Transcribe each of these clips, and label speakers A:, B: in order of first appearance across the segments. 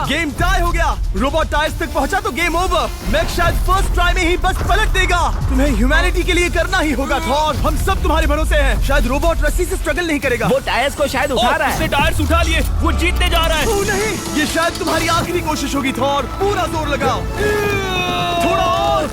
A: Game tie हो गया। Robot tyres तक पहुंचा तो गेम ओवर। मैक शायद फर्स्ट ट्राई में ही बस पलट देगा। तुम्हें ह्यूमैनिटी के लिए करना ही होगा थॉर। हम सब तुम्हारे भरोसे हैं। शायद रोबोट रस्सी से स्ट्रगल नहीं करेगा।
B: वो टायर्स को शायद उठा रहा है।
C: उसने टायर्स उठा लिए, वो जीतने जा रहा है।
A: ओह नहीं, ये शायद तुम्हारी आखिरी कोशिश होगी थॉर। पूरा जोर लगाओ, थोड़ा और।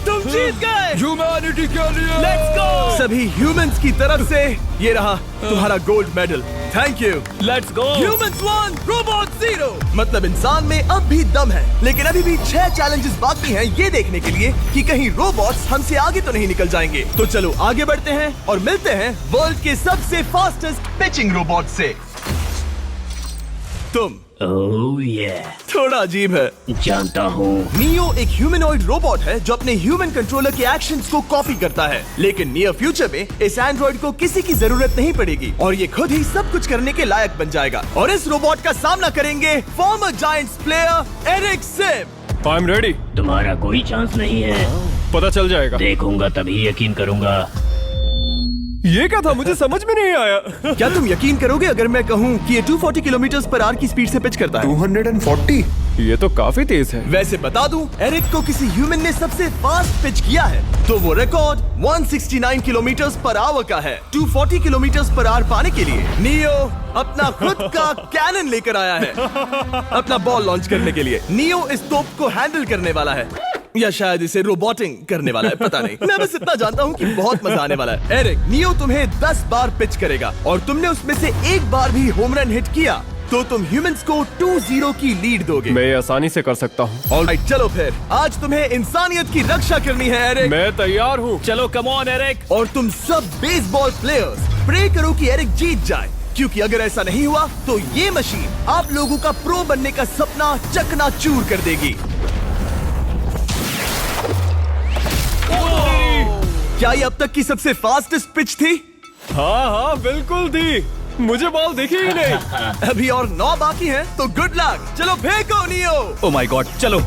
A: तुम जीत गए।
C: ह्यूमैनिटी के लिए
A: लेट्स गो। सभी ह्यूमंस की तरफ से ये रहा तुम्हारा gold medal. Thank you.
C: Let's go.
A: Humans 1, robot 0। मतलब इंसान में अब भी दम है, लेकिन अभी भी 6 चैलेंजेस बाकी हैं ये देखने के लिए कि कहीं रोबोट्स हमसे आगे तो नहीं निकल जाएंगे। तो चलो आगे बढ़ते हैं और मिलते हैं वर्ल्ड के सबसे फास्टेस्ट पिचिंग रोबोट से। तुम
B: ओह ये
A: थोड़ा अजीब है,
B: जानता हूँ।
A: नियो एक ह्यूमनॉइड रोबोट है जो अपने ह्यूमन कंट्रोलर के एक्शंस को कॉपी करता है। लेकिन नियर फ्यूचर में इस एंड्रॉइड को किसी की जरूरत नहीं पड़ेगी और ये खुद ही सब कुछ करने के लायक बन जाएगा। और इस रोबोट का सामना करेंगे former Giants player Eric Sim.
C: I am ready.
B: तुम्हारा कोई चांस नहीं है।
C: पता चल जाएगा।
B: देखूंगा तभी यकीन करूंगा।
C: ये क्या था, मुझे समझ में नहीं आया।
A: क्या तुम यकीन करोगे अगर मैं कहूँ कि ये 240 किलोमीटर/आवर की स्पीड से पिच करता है?
D: 240?
C: ये तो काफी तेज है।
A: वैसे बता दूं, एरिक को किसी ह्यूमन ने सबसे फास्ट पिच किया है तो वो रिकॉर्ड 169 किलोमीटर/आवर का है। 240 किलोमीटर/आवर पाने के लिए नियो अपना खुद का कैनन लेकर आया है अपना बॉल लॉन्च करने के लिए। नियो इस तोप को हैंडल करने वाला है या शायद इसे रोबोटिंग करने वाला है, पता नहीं। मैं बस इतना जानता हूँ कि बहुत मजा आने वाला है। एरिक, नियो तुम्हें 10 बार पिच करेगा और तुमने उसमें से एक बार भी होम रन हिट किया तो तुम ह्यूमंस को 2-0 की लीड दोगे।
C: मैं ये आसानी से कर सकता हूँ।
A: ऑलराइट, चलो फिर आज तुम्हें इंसानियत की रक्षा करनी है एरिक।
C: मैं तैयार हूँ।
E: चलो कम ऑन एरिक।
A: और तुम सब बेसबॉल प्लेयर्स प्रे करो कि एरिक जीत जाए, क्योंकि अगर ऐसा नहीं हुआ तो ये मशीन आप लोगों का प्रो बनने का सपना चकनाचूर कर देगी। क्या ये अब तक की सबसे फास्टेस्ट पिच थी?
C: हाँ हाँ बिल्कुल थी, मुझे बॉल दिखी ही नहीं।
A: अभी और 9 बाकी हैं, तो गुड लक। चलो फेंको नियो।
E: ओ माय गॉड, चलो।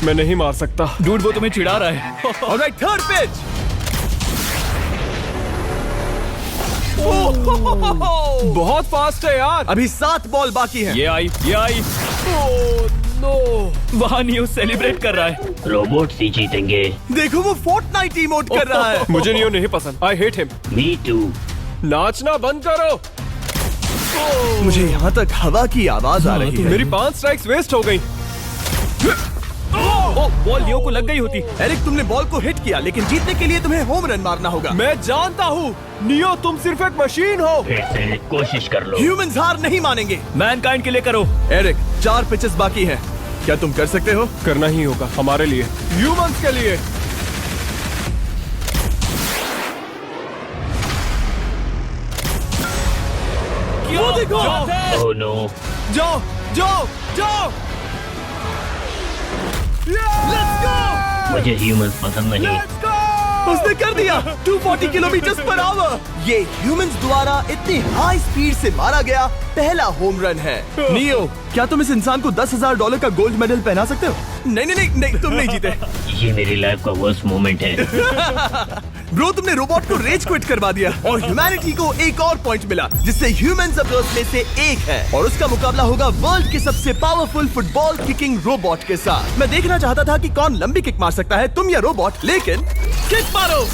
C: मैं नहीं मार सकता।
E: डूड वो तुम्हें चिढ़ा रहा है।
A: Alright, third pitch.
C: बहुत फास्ट है यार।
A: अभी 7 बॉल बाकी हैं।
E: ये आई, ये आई।
C: नो,
E: वहाँ नियो सेलिब्रेट कर रहा है।
B: रोबोट ही जीतेंगे।
A: देखो वो फोर्टनाइट इमोट कर रहा है।
C: मुझे नियो नहीं पसंद। I hate him.
B: Me too.
C: नाचना बंद करो।
A: मुझे यहाँ तक हवा की आवाज आ रही है।
C: मेरी 5 स्ट्राइक्स वेस्ट हो गई।
E: ओ, बॉल नियो को लग गई होती।
A: एरिक, तुमने बॉल को हिट किया, लेकिन जीतने के लिए तुम्हें होम रन मारना होगा।
C: मैं जानता हूँ नियो, तुम सिर्फ एक मशीन हो।
B: फिर से कोशिश कर लो।
A: ह्यूमंस हार नहीं मानेंगे।
E: मैनकाइंड के लिए करो।
A: एरिक, 4 पिचेस बाकी हैं। क्या तुम कर सकते हो?
C: करना ही होगा हमारे लिए, ह्यूमंस के लिए।
A: वो देखो।
B: Oh no.
A: जाओ जाओ जाओ। Let's go.
B: मुझे ह्यूमंस पसंद नहीं।
A: उसने कर दिया 240 किलोमीटर/आवर। ये ह्यूमंस द्वारा इतनी हाई स्पीड से मारा गया पहला होम रन है। नियो, क्या तुम इस इंसान को $10,000 का गोल्ड मेडल पहना सकते हो? नहीं नहीं नहीं नहीं, तुम नहीं जीते।
B: ये मेरी लाइफ का वर्स्ट मोमेंट है।
A: ब्रो, तुमने रोबोट को रेज क्विट करवा दिया और ह्यूमैनिटी को एक और पॉइंट मिला, जिससे ह्यूमंस अब अर्थ में से एक है और उसका मुकाबला होगा वर्ल्ड के सबसे पावरफुल फुटबॉल किकिंग रोबोट के साथ। मैं देखना चाहता था कि कौन लंबी किक मार सकता है, तुम या रोबोट, लेकिन किक मारो।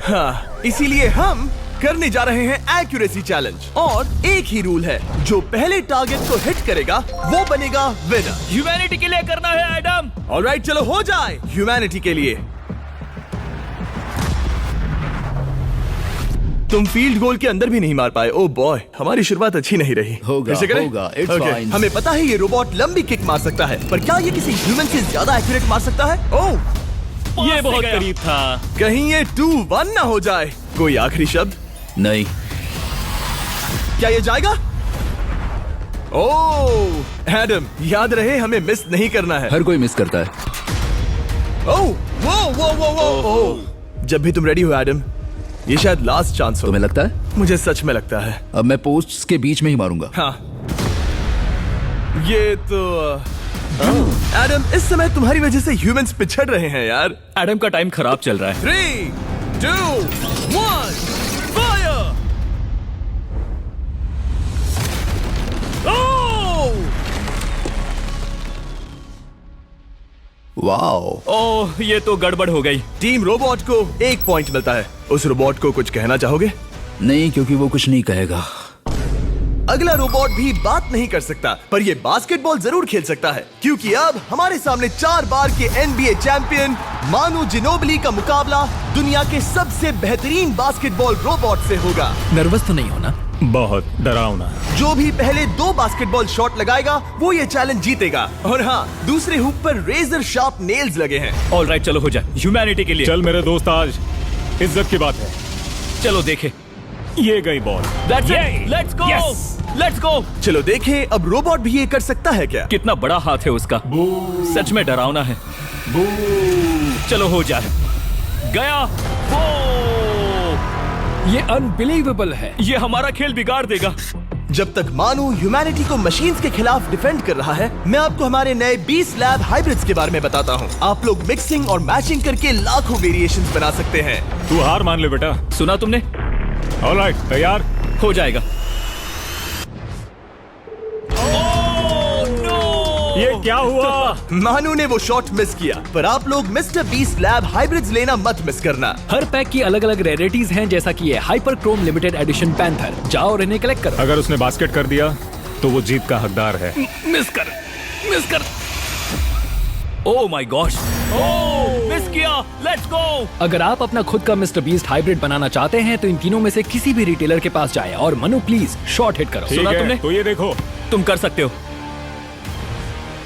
A: हाँ, इसीलिए हम करने जा रहे हैं एक्यूरेसी चैलेंज और एक ही रूल है, जो पहले टारगेट को हिट करेगा वो बनेगा विनर।
E: ह्यूमैनिटी के लिए करना है एडम।
A: ऑलराइट, चलो हो जाए ह्यूमैनिटी के लिए। तुम फील्ड गोल के अंदर भी नहीं मार पाए। ओह बॉय, हमारी शुरुआत अच्छी नहीं रही।
D: होगा,
A: फिर से करें?
D: होगा, it's
A: Okay,
D: fine.
A: हमें पता है ये रोबोट लंबी किक मार सकता है, पर क्या ये किसी ह्यूमन से ज्यादा एक्यूरेट मार सकता है? ओह,
E: ये बहुत करीब था।
A: कहीं ये 2-1 ना हो जाए। कोई आखिरी शब्द?
D: नहीं।
A: क्या ये जाएगा? ओह एडम, याद रहे हमें मिस नहीं करना है।
D: हर कोई मिस करता है।
A: ओह वो जब भी तुम रेडी हो एडम, ये शायद लास्ट चांस हो।
D: तुम्हें लगता है?
A: मुझे सच में लगता है।
D: अब मैं पोस्ट्स के बीच में ही मारूंगा।
A: हाँ, ये तो एडम, इस समय तुम्हारी वजह से ह्यूमंस पिछड़ रहे हैं यार।
E: एडम का टाइम खराब चल रहा है।
A: 3, 2, 1, फायर!
D: वाओ।
E: ओह, ये तो गड़बड़ हो गई।
A: टीम रोबोट को 1 पॉइंट मिलता है। उस रोबोट को कुछ कहना चाहोगे?
D: नहीं, क्योंकि वो कुछ नहीं कहेगा।
A: अगला रोबोट भी बात नहीं कर सकता, पर ये बास्केटबॉल जरूर खेल सकता है, क्योंकि अब हमारे सामने 4 बार के NBA चैंपियन मानु जिनोबिली का मुकाबला दुनिया के सबसे बेहतरीन बास्केटबॉल रोबोट से होगा।
F: नर्वस तो नहीं होना?
C: बहुत डरावना।
A: जो भी पहले 2 बास्केटबॉल शॉट लगाएगा वो ये चैलेंज जीतेगा। और हाँ, दूसरे हुक पर रेजर शार्प नेल्स लगे हैं।
E: ऑलराइट, चलो हो जाए, ह्यूमैनिटी के लिए।
C: चल मेरे दोस्त, आज इज्जत की बात है।
E: चलो देखे।
C: ये गई ball.
E: That's it. Let's go.
C: Yes.
E: Let's go.
A: चलो देखें, अब रोबोट भी ये कर सकता है क्या?
E: कितना बड़ा हाथ है उसका। सच में डरावना है। चलो हो जाए। गया। वो
F: ये अनबिलीवेबल है।
E: ये हमारा खेल बिगाड़ देगा।
A: जब तक मानु ह्यूमैनिटी को मशीन्स के खिलाफ डिफेंड कर रहा है, मैं आपको हमारे नए 20 लैब हाइब्रिड्स के बारे में बताता हूँ। आप लोग मिक्सिंग और मैचिंग करके लाखों वेरिएशंस बना सकते हैं।
C: तू हार मान ले बेटा।
E: सुना तुमने?
C: ऑलराइट, तैयार?
E: हो जाएगा।
C: ये क्या हुआ?
A: मानु ने वो शॉट मिस किया, पर आप लोग मिस्टर 20 लैब हाइब्रिड्स लेना मत मिस करना।
F: हर पैक की अलग अलग रेयरिटीज हैं, जैसा कि ये hyper Chrome limited edition panther. जाओ और इन्हें कलेक्ट करो।
C: अगर उसने बास्केट कर दिया तो वो जीत का हकदार है।
F: मिस कर।
E: Oh my gosh. Oh, miss किया। Let's go.
F: अगर आप अपना खुद का मिस्टर बीस्ट हाइब्रिड बनाना चाहते हैं तो इन तीनों में से किसी भी रिटेलर के पास जाएं और मनु प्लीज शॉर्ट हिट करो।
C: ठीक
E: सुना
C: है,
E: तुमने?
C: तो ये देखो।
E: तुम कर सकते हो।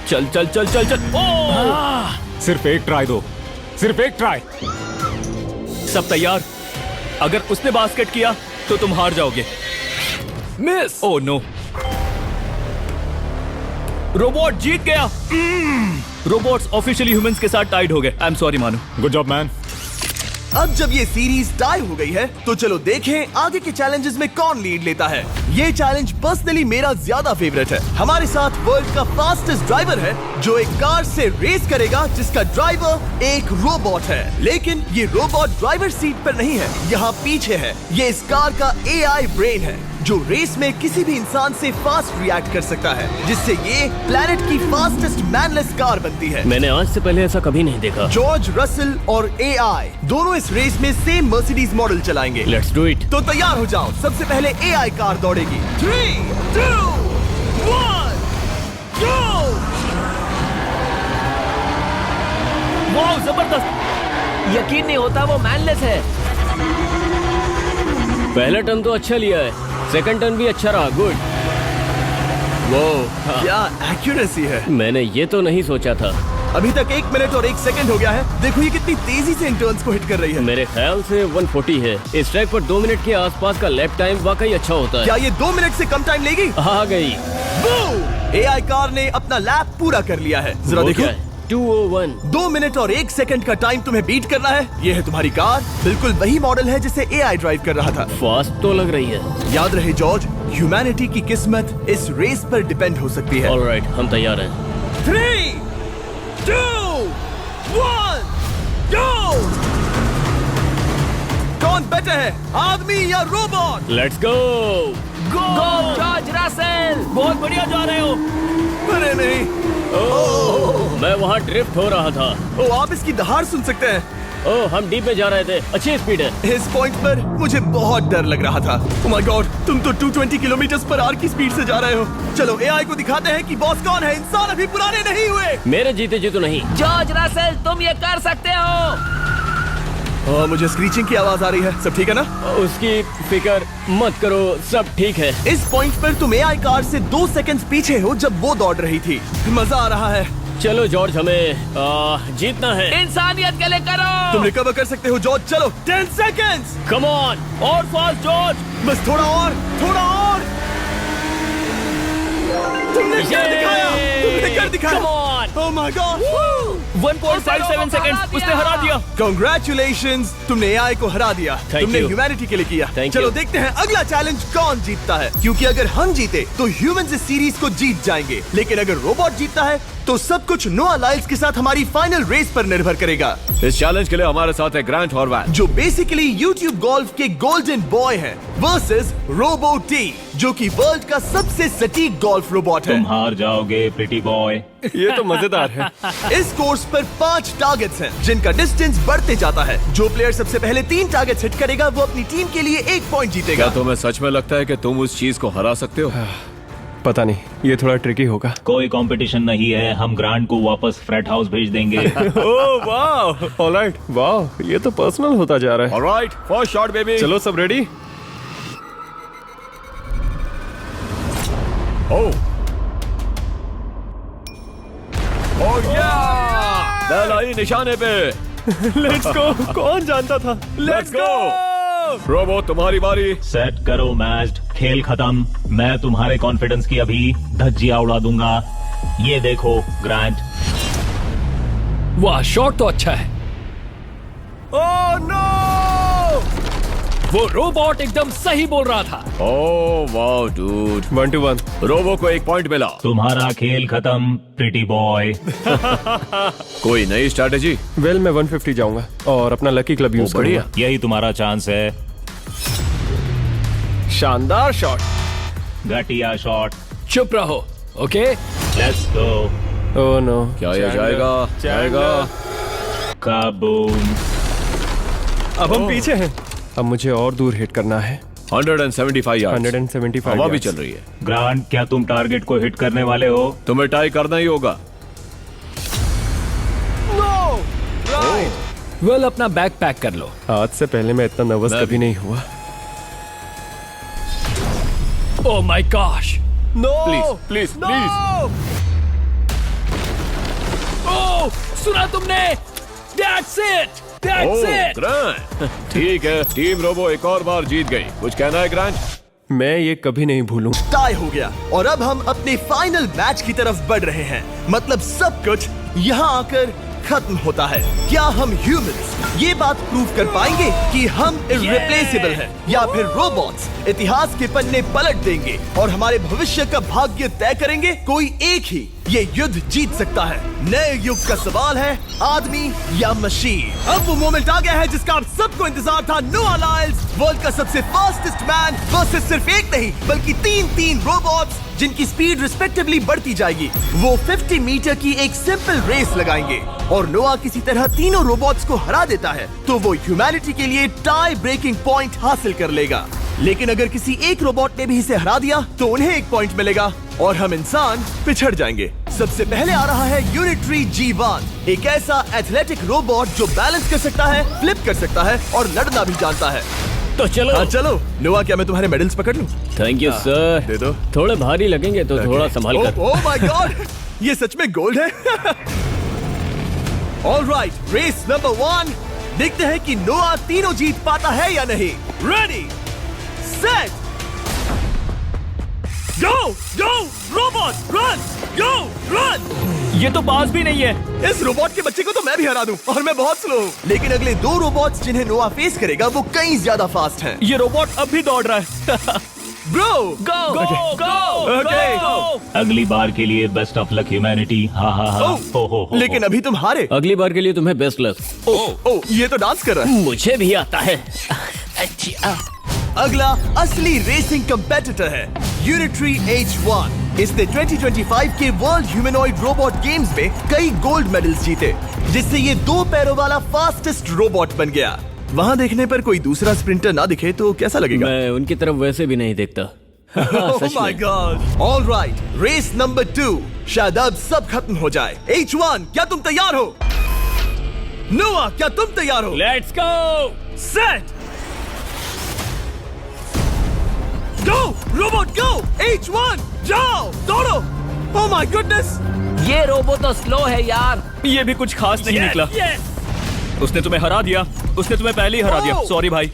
E: चल चल चल चल चल। ओह,
C: सिर्फ एक ट्राई दो, सिर्फ एक ट्राई।
E: सब तैयार? अगर उसने बास्केट किया तो तुम हार जाओगे।
F: मिस।
E: ओह नो, रोबोट जीत गया। रोबोट्स ऑफिशियली ह्यूमंस के साथ टाइड हो गए। आई एम सॉरी मानु।
C: Good job man.
A: अब जब ये सीरीज टाई हो गई है, तो चलो देखें आगे के चैलेंजेस में कौन लीड लेता है। ये चैलेंज पर्सनली मेरा ज्यादा फेवरेट है। हमारे साथ वर्ल्ड का फास्टेस्ट ड्राइवर है, जो एक कार से रेस करेगा जिसका ड्राइवर एक रोबोट है। लेकिन ये रोबोट ड्राइवर सीट पर नहीं है, यहाँ पीछे है। ये इस कार का AI ब्रेन है, जो रेस में किसी भी इंसान से फास्ट रिएक्ट कर सकता है, जिससे ये प्लेनेट की फास्टेस्ट मैनलेस कार बनती है।
B: मैंने आज से पहले ऐसा कभी नहीं देखा।
A: जॉर्ज रसल और AI दोनों इस रेस में सेम मर्सिडीज मॉडल चलाएंगे।
B: Let's do it.
A: तो तैयार हो जाओ, सबसे पहले AI कार दौड़ेगी। 3, 2, 1, go!
E: वाह, जबरदस्त।
G: यकीन नहीं होता वो मैनलेस है।
B: पहला टर्न तो अच्छा लिया है, सेकंड टर्न भी अच्छा रहा। गुड।
A: वो क्या एक्यूरेसी है।
B: मैंने ये तो नहीं सोचा था।
A: अभी तक 1 मिनट और 1 सेकंड हो गया है। देखो ये कितनी तेजी से इन टर्न्स को हिट कर रही है।
B: मेरे ख्याल से 140 है। इस ट्रैक पर 2 मिनट के आसपास का लैप टाइम वाकई अच्छा होता है।
A: क्या ये 2 मिनट से कम टाइम लेगी?
B: आ गई।
A: AI कार ने अपना लैप पूरा कर लिया है। जरा
B: वो
A: देखो,
B: क्या है? 201।
A: 2 मिनट और 1 सेकंड का टाइम तुम्हें बीट करना है। ये है तुम्हारी कार, बिल्कुल वही मॉडल है जिसे AI ड्राइव कर रहा था।
B: फास्ट तो लग रही है।
A: याद रहे जॉर्ज, ह्यूमैनिटी की किस्मत इस रेस पर डिपेंड हो सकती है।
B: ऑलराइट, हम तैयार हैं।
A: 3, 2, 1, go! कौन बेटर है, आदमी या robot?
B: Let's go.
E: Go
G: George Russell.
E: बहुत बढ़िया जा रहे हो।
A: अरे नहीं,
B: मैं वहाँ ड्रिफ्ट हो रहा था।
A: आप इसकी दहाड़ सुन सकते हैं।
B: ओह, हम डीप में जा रहे थे। अच्छी स्पीड है।
A: इस पॉइंट पर मुझे बहुत डर लग रहा था। ओह माय गॉड, तुम तो 220 किलोमीटर पर आवर की स्पीड से जा रहे हो। चलो AI को दिखाते हैं कि बॉस कौन है। इंसान अभी पुराने नहीं हुए।
B: मेरे जीते जी तो नहीं।
G: जॉर्ज रसेल, तुम ये कर सकते हो।
A: मुझे स्क्रीचिंग की आवाज आ रही है। सब ठीक है ना?
B: उसकी फिक्र मत करो, सब ठीक है।
A: इस पॉइंट पर तुम AI कार से 2 सेकंड पीछे हो जब वो दौड़ रही थी। मजा आ रहा है।
B: चलो जॉर्ज, हमें जीतना है।
G: इंसानियत के लिए करो।
A: तुम रिकवर कर सकते हो जॉर्ज। चलो 10 सेकंड्स।
B: Come on.
E: और फास्ट जॉर्ज।
A: बस थोड़ा और, थोड़ा और। तुमने कर दिखाया, तुमने कर दिखाया।
B: Come on.
A: Oh my God!
E: 1.57 seconds उसने हरा दिया।
A: Congratulations, तुमने AI को हरा दिया।
B: Thank
A: तुमने
B: you.
A: ह्यूमैनिटी के लिए किया।
B: Thank
A: चलो
B: you.
A: देखते हैं अगला चैलेंज कौन जीतता है, क्योंकि अगर हम जीते तो ह्यूमंस इस सीरीज को जीत जाएंगे, लेकिन अगर रोबोट जीतता है तो सब कुछ नोआ लाइल्स के साथ हमारी फाइनल रेस पर निर्भर करेगा,
C: इस चैलेंज के लिए हमारे साथ है ग्रांट हॉर्वैट।
A: जो बेसिकली यूट्यूब गोल्फ के गोल्डन बॉय हैं, वर्सेस रोबो टी, जो कि वर्ल्ड का सबसे सटीक गोल्फ रोबोट है।
E: तुम हार जाओगे प्रिटी बॉय।
C: ये तो मजेदार है।
A: इस कोर्स पर 5 टारगेट्स हैं, जिनका डिस्टेंस बढ़ते जाता है। जो प्लेयर सबसे पहले 3 टारगेट्स हिट करेगा वो अपनी टीम के लिए 1 पॉइंट जीतेगा।
C: क्या तुम्हें सच में लगता है कि तुम उस चीज को हरा सकते हो? पता नहीं, ये थोड़ा ट्रिकी होगा।
E: कोई कंपटीशन नहीं है, हम ग्रांट को वापस फ्रेट हाउस भेज देंगे।
C: ओह वाह, ऑलराइट, वाह, ये तो पर्सनल होता जा रहा है। Alright, first shot baby. चलो सब रेडी? ओह या, बैल आई निशाने पे। Let's go. कौन जानता था? Let's go. रोबो तुम्हारी बारी।
E: सेट करो मैच, खेल खत्म। मैं तुम्हारे कॉन्फिडेंस की अभी धज्जियां उड़ा दूंगा। ये देखो ग्रांट।
F: वाह, शॉट तो अच्छा है।
C: Oh no!
F: वो रोबोट एकदम सही बोल रहा था।
C: ओह वाह डूड। 1-1। रोबो को 1 पॉइंट मिला।
E: तुम्हारा खेल खत्म प्रिटी बॉय।
C: कोई नई स्ट्रैटेजी? वेल मैं 150 जाऊंगा और अपना लकी क्लब यूज
E: बढ़िया, यही तुम्हारा चांस है।
C: शानदार शॉट।
E: घटिया शॉट।
F: चुप रहो, okay?
E: Let's go.
C: Oh no, क्या ये जाएगा? जाएगा।
E: काबूम।
C: अब हम पीछे हैं। अब मुझे और दूर हिट करना है। 175 यार्ड्स। 175 हवा भी चल रही है।
E: ग्रांट, क्या तुम टारगेट को हिट करने वाले हो?
C: तुम्हें टाई करना ही होगा।
F: वेल, अपना बैग पैक कर लो।
C: आज से पहले मैं इतना नर्वस कभी नहीं हुआ।
F: Oh my gosh.
C: No please please please.
F: Oh, सुना तुमने? That's it. That's it.
C: Grant, ठीक है, टीम रोबो एक और बार जीत गई। कुछ कहना है ग्रांट? मैं ये कभी नहीं भूलूं।
A: टाई हो गया और अब हम अपने फाइनल मैच की तरफ बढ़ रहे हैं। मतलब सब कुछ यहाँ आकर खत्म होता है। क्या हम ह्यूमंस ये बात प्रूव कर पाएंगे कि हम इररिप्लेसेबल हैं, या फिर रोबोट्स इतिहास के पन्ने पलट देंगे और हमारे भविष्य का भाग्य तय करेंगे? कोई एक ही ये युद्ध जीत सकता है। नए युग का सवाल है, आदमी या मशीन। अब वो मोमेंट आ गया है जिसका आप सबको इंतजार था। नोआ लाइल्स, वर्ल्ड का सबसे फास्टेस्ट मैन वर्सेस सिर्फ एक नहीं बल्कि 3 रोबोट्स, जिनकी स्पीड रिस्पेक्टिवली बढ़ती जाएगी। वो 50 मीटर की एक सिंपल रेस लगाएंगे और नोआ किसी तरह तीनों रोबोट्स को हरा देता है तो वो ह्यूमैनिटी के लिए टाई ब्रेकिंग पॉइंट हासिल कर लेगा। लेकिन अगर किसी एक रोबोट ने भी इसे हरा दिया तो उन्हें 1 पॉइंट मिलेगा और हम इंसान पिछड़ जाएंगे। सबसे पहले आ रहा है यूनिट्री G1, एक ऐसा एथलेटिक रोबोट जो बैलेंस कर सकता है, फ्लिप कर सकता है और लड़ना भी जानता है।
B: तो चलो।
A: हाँ चलो। नोआ, क्या मैं तुम्हारे मेडल्स पकड़ लूं?
B: Thank you sir.
A: दे दो।
B: थोड़े भारी लगेंगे तो थोड़ा संभाल कर।
A: ओह माय गॉड, ये सच में गोल्ड है। ऑलराइट, रेस नंबर 1, देखते हैं कि नोआ तीनों जीत पाता है या नहीं। रेडी, सेट, गो गो रोबोट, रन, गो रन।
E: ये तो पास भी नहीं है।
A: इस रोबोट के बच्चे को तो मैं भी हरा दूं और मैं बहुत स्लो हूं। लेकिन अगले 2 रोबोट्स जिन्हें नोआ फेस करेगा वो कहीं ज्यादा फास्ट हैं।
E: ये रोबोट अब भी दौड़ रहा है।
A: ब्रो,
G: गो गो गो
A: ओके।
E: अगली बार के लिए बेस्ट ऑफ लक ह्यूमैनिटी। हाँ हाँ हाँ। हो।
A: लेकिन अभी तुम हारे।
B: अगली बार के लिए तुम्हें बेस्ट लक।
A: ओ, ये तो डांस कर रहा है।
B: मुझे भी आता है।
A: अगला असली रेसिंग कंपेटिटर है यूनिट्री H1। इसने 2025 के वर्ल्ड ह्यूमनॉइड रोबोट गेम्स में कई गोल्ड मेडल्स जीते, जिससे ये 2 पैरों वाला फास्टेस्ट रोबोट बन गया। वहाँ देखने पर कोई दूसरा स्प्रिंटर ना दिखे तो कैसा लगेगा?
B: मैं उनकी तरफ वैसे भी नहीं देखता।
A: Oh my God! All right, race number 2। शायद अब सब खत्म हो जाए। H1, क्या तुम तैयार हो? नोआ, क्या तुम तैयार हो?
B: Let's go.
A: Set, go robot go. H1, जाओ, दौड़ो। Oh my goodness!
G: ये रोबो तो स्लो है यार।
E: ये भी कुछ खास नहीं निकला। उसने तुम्हें हरा दिया। उसने तुम्हें पहले ही हरा दिया। सॉरी भाई,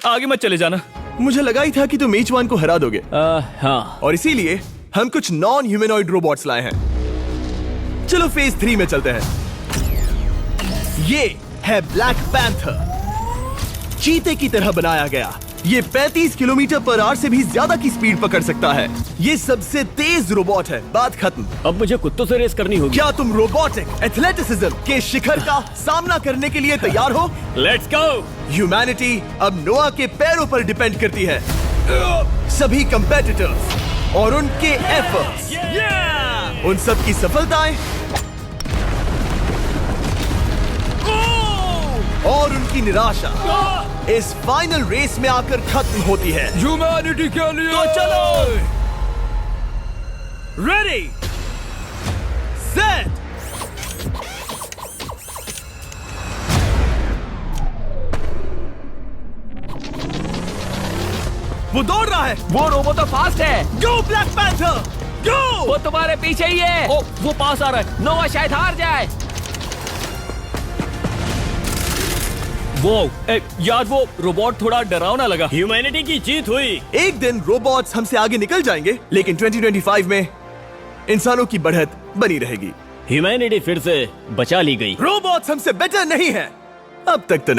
E: आगे मत चले जाना।
A: मुझे लगा ही था कि तुम H1 को हरा दोगे
B: हाँ।
A: और इसीलिए हम कुछ नॉन ह्यूमनॉइड रोबोट्स लाए हैं। चलो फेज 3 में चलते हैं। ये है ब्लैक पैंथर, चीते की तरह बनाया गया। ये 35 किलोमीटर पर आवर से भी ज्यादा की स्पीड पकड़ सकता है। ये सबसे तेज रोबोट है। बात खत्म।
B: अब मुझे कुत्तों से रेस करनी होगी।
A: क्या तुम रोबोटिक एथलेटिसिज्म के शिखर का सामना करने के लिए तैयार हो?
B: Let's go.
A: ह्यूमैनिटी अब नोआ के पैरों पर डिपेंड करती है। सभी कंपेटिटर्स और उनके एफर्ट्स, उन सब की सफलताएं और उनकी निराशा इस फाइनल रेस में आकर खत्म होती है।
F: ह्यूमैनिटी के लिए
A: तो चलो, रेडी सेट। वो दौड़ रहा है।
G: वो रोबो तो फास्ट है।
A: गो ब्लैक पैंथर गो।
G: वो तुम्हारे पीछे ही है।
B: ओ, वो पास आ रहा है।
G: नोआ शायद हार जाए।
B: वो यार, वो रोबोट थोड़ा डरावना लगा। ह्यूमैनिटी की जीत हुई।
A: एक दिन रोबोट्स हमसे आगे निकल जाएंगे, लेकिन 2025 में इंसानों की बढ़त बनी रहेगी।
B: ह्यूमैनिटी फिर से बचा ली गई।
A: रोबोट्स हमसे बेटर नहीं है, अब तक तो नहीं।